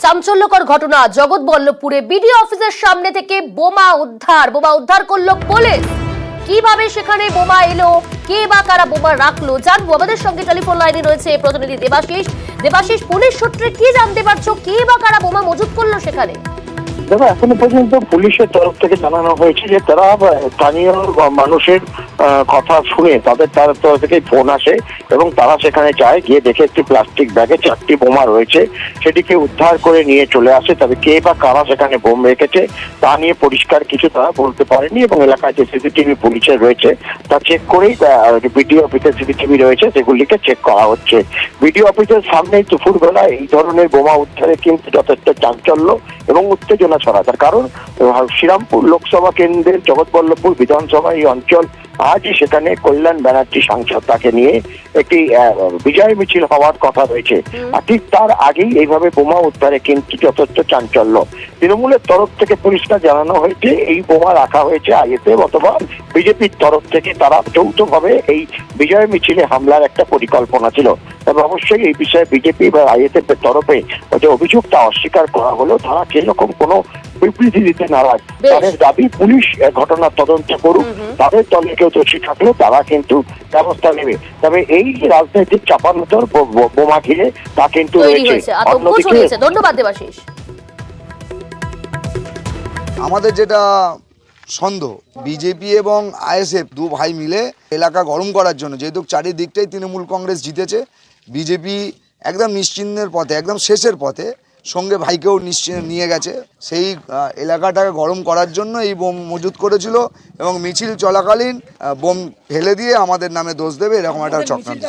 চাঞ্চল্যকর ঘটনা জগৎবল্লভপুরে বিডিও অফিসের সামনে থেকে বোমা উদ্ধার করলো পুলিশ। কিভাবে সেখানে বোমা এলো, কে বা কারা বোমা রাখলো জানবো। আমাদের সঙ্গে টেলিফোন লাইনে রয়েছে প্রতিনিধি দেবাশিস, পুলিশ সূত্রে কি জানতে পারছো, কে বা কারা বোমা মজুত করলো সেখানে? দেখো, এখনো পর্যন্ত পুলিশের তরফ থেকে জানানো হয়েছে যে তারা স্থানীয় মানুষের কথা শুনে তাদের তরফ থেকে ফোন আসে এবং তারা সেখানে যায়, গিয়ে দেখে একটি প্লাস্টিক ব্যাগে 4টি বোমা রয়েছে, সেটিকে উদ্ধার করে নিয়ে চলে আসে। তবে কে বা কারা সেখানে বোম রেখেছে তা নিয়ে পরিষ্কার কিছু তারা বলতে পারেনি এবং এলাকায় যে সিসিটিভি পুলিশের রয়েছে তা চেক করেই বিডিও অফিসের সিসিটিভি রয়েছে সেগুলিকে চেক করা হচ্ছে। বিডিও অফিসের সামনে দুপুরবেলা এই ধরনের বোমা উদ্ধারে কিন্তু যথেষ্ট চাঞ্চল্য এবং উত্তেজনা ছড়া। তার কারণ শ্রীরামপুর লোকসভা কেন্দ্রের জগৎবল্লভপুর বিধানসভা এই অঞ্চল, আজই সেখানে কল্যাণ ব্যানার্জি সাংসদ, তাকে নিয়ে একটি বিজয় মিছিল হওয়ার কথা রয়েছে। আর ঠিক তার আগেই এইভাবে বোমা উদ্ধারে কিন্তু যথেষ্ট চাঞ্চল্য। তৃণমূলের তরফ থেকে পরিষ্কার জানানো হয়েছে এই বোমা রাখা হয়েছে আইএসএফ অথবা বিজেপির তরফ থেকে, তারা যৌথভাবে এই বিজয় মিছিলে হামলার একটা পরিকল্পনা ছিল। তবে অবশ্যই এই বিষয়ে বিজেপি বা আইএসএফ এর তরফে যে অভিযোগটা অস্বীকার করা হলো, তারা সেরকম কোনো বিবৃতি দিতে নারাজ। তাদের দাবি পুলিশ ঘটনার তদন্ত করুক, তাদের দলে কেউ দোষী থাকলে তারা কিন্তু ব্যবস্থা নেবে। তবে এই রাজনৈতিক চাপানোতর বোমা ঘিরে তা কিন্তু রয়েছে। ধন্যবাদ দেবাশিস। আমাদের যেটা সন্দেহ, বিজেপি এবং আইএসএফ দু ভাই মিলে এলাকা গরম করার জন্য, যেহেতু চারিদিকটাই তৃণমূল কংগ্রেস জিতেছে, বিজেপি একদম নিশ্চিন্তের পথে, একদম শেষের পথে, সঙ্গে ভাইকেও নিয়ে গেছে, সেই এলাকাটাকে গরম করার জন্য এই বোম মজুত করেছিল এবং মিছিল চলাকালীন বোম ফেলে দিয়ে আমাদের নামে দোষ দেবে এরকম একটা চক্রান্ত।